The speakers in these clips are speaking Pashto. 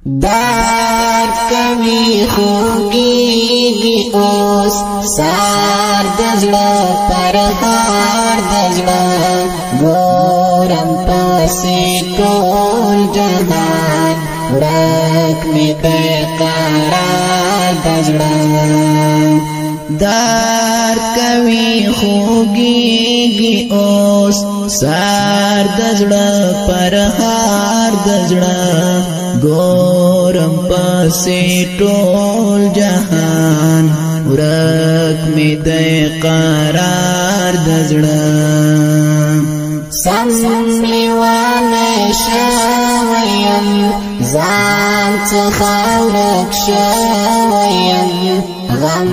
دار کوي خوږیږي اوس سار د زړه پر هار د زړه ګورم پسې ټول جهان ورک مې د قرار د زړه دار کوي خوږیږي اوس سار د زړه پر هار د زړه ګورم پسې ټول جهان ورک مې د قرار د زړه سم لیوانه شویم ځان څخه ورک شویم غم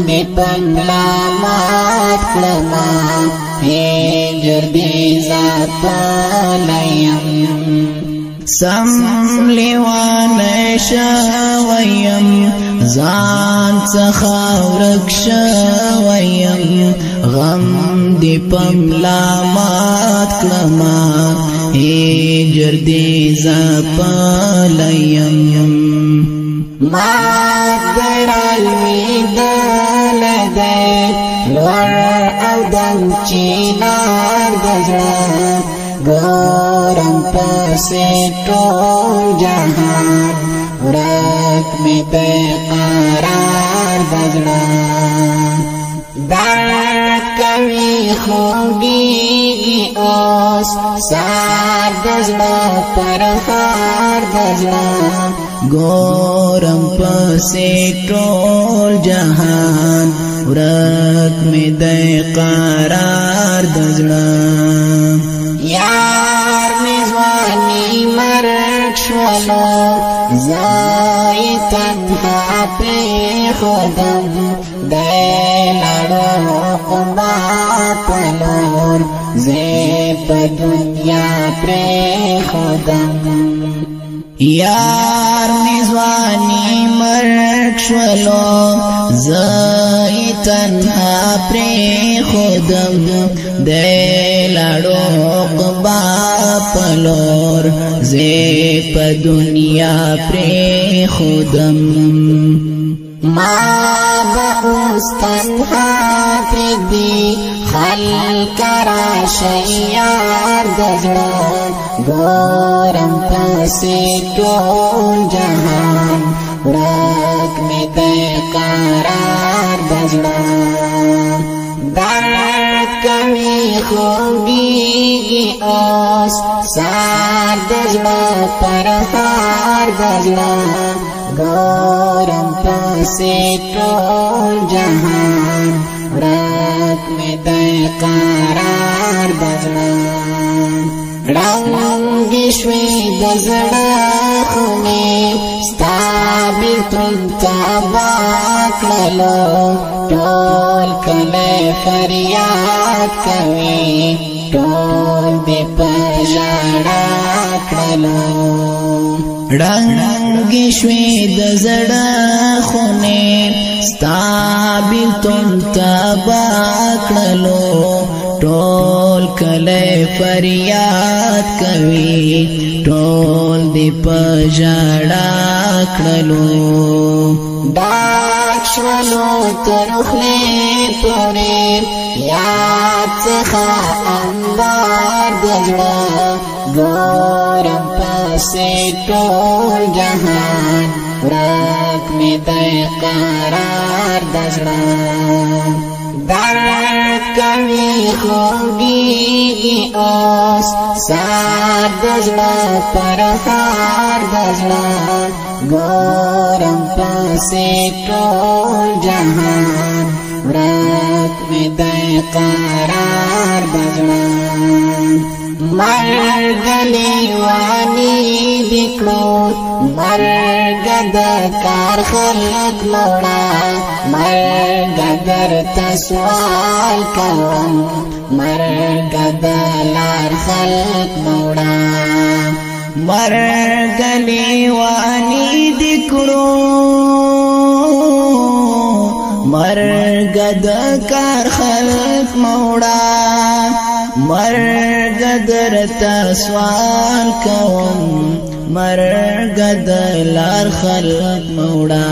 دې په ملا مات کړمه هجر دې ځپلی سم لیوانه شویم ځان څخه ورک شویم غم دې په ملا مات کړمه هجر دې ځپلی ما ګړل ویدلی دی لوړ او دنګ چینار د زړه ګورم پسې ټول جهان ورک مې د قرار د زړه درد کوي خوږیږي اوس سار د زړه پر هار د زړه ګورم پسې ټول جهان ورک مې د قرار د زړه یار مې ځواني مرګ شولو زه یې تنها پرېښودم دی لاړو عقبا په لور زه په دنیا پرېښودم یار مې ځواني مرګ شولو زه یې تنها پرېښودم دی لاړو عقبا په لور زه په دنیا پرېښودم ما به اوس تنها پرېږدي خلک راشئ یار د زړه ګورم پسې ټول جهان ورک مې د قرار د زړه درد کوي خوږیږي اوس سار د زړه پر هار د زړه ګورم پسې ټول جهان ورک مې د قرار د زړه ړنګې شوې د زړه خونې ستا بېلتون تباه کړلو ټول کلی فریاد کوي ټول دې په ژړا کړلو ړنګې شوې د زړه خونې ستا بېلتون تباه کړلو ټول کلی فریاد کوي ټول دې په ژړا کړلو ډاک شولو تر خولې پورې یاد څخه انبار د زړه ګورم پسې ټول جهان ورک مې د قرار د زړه درد کوي خوږیږي اوس سار د زړه پر هار د زړه ګورم پسې ټول جهان ورک مې د قرار د زړه مرګ لیواني دې کړو مرګ د کار خلک موړه مرګ درته سوال کوم مرګ د لار خلک موړه مرګ لیواني دې کړو مرګ د کار خلک موړه مرګ درته سوال کوم مرګ د لار خلق موړا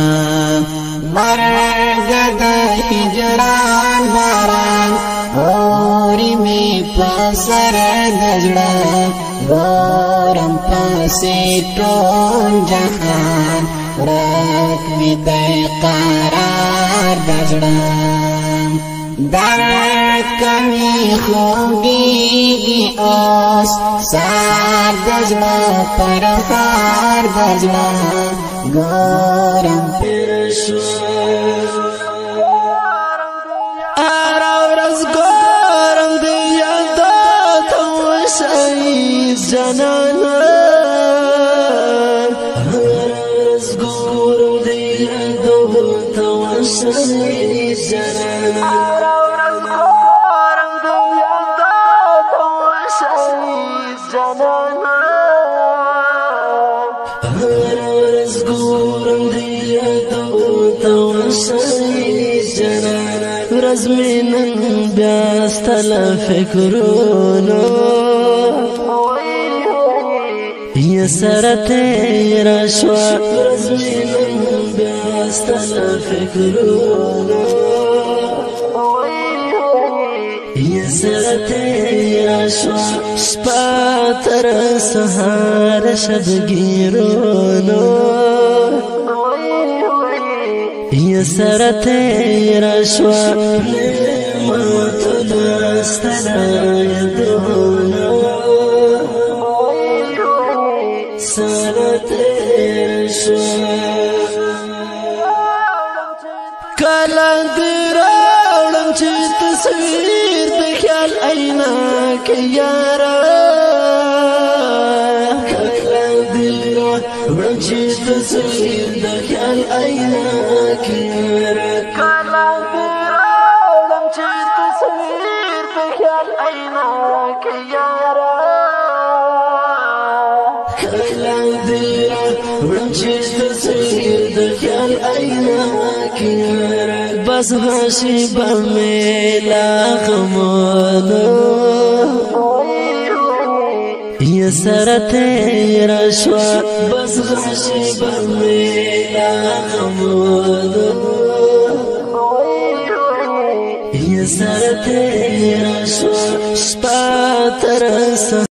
مرګ د هجران باران اوري می پسر دجړه ګورم پسې ټول جهان ورک می د قرار دجړه درد کمی خوږیږي اوس سار دجړه پر هار دجړه ګورم هره ورځ ګورم د یادو ته وشي جانانه هره ورځ ګورم د یادو ته وشي جانانه هره ورځ ګورم د یادو ته وشي جانانه هره ورځ ګورم د یادو ته وشي جانانه ورځ مې نن بیا ستله فکرونو یا سره تېره شوه ورځ مې نن بیا ستله فکرونو یا سره تېره شوه شپه تر سهاره شبګیرونو یا سره تېره شوه نعمتونه ستله یادونه سره تېره شوه کله دې راوړم چې تصویر د خیال اینا کې یاره کله دې راوړم چې تصویر د خیال اینا کې یاره کله دې راوړم چې تصویر د خیال اینا کې یاره کله دې راوړم چې تصویر د خیال اینا کې یاره بس هاشي به مې لا غمونو یا سره تېره شوه بس هاشي به مې لا غمونو یا سره تېره شوه شپه تر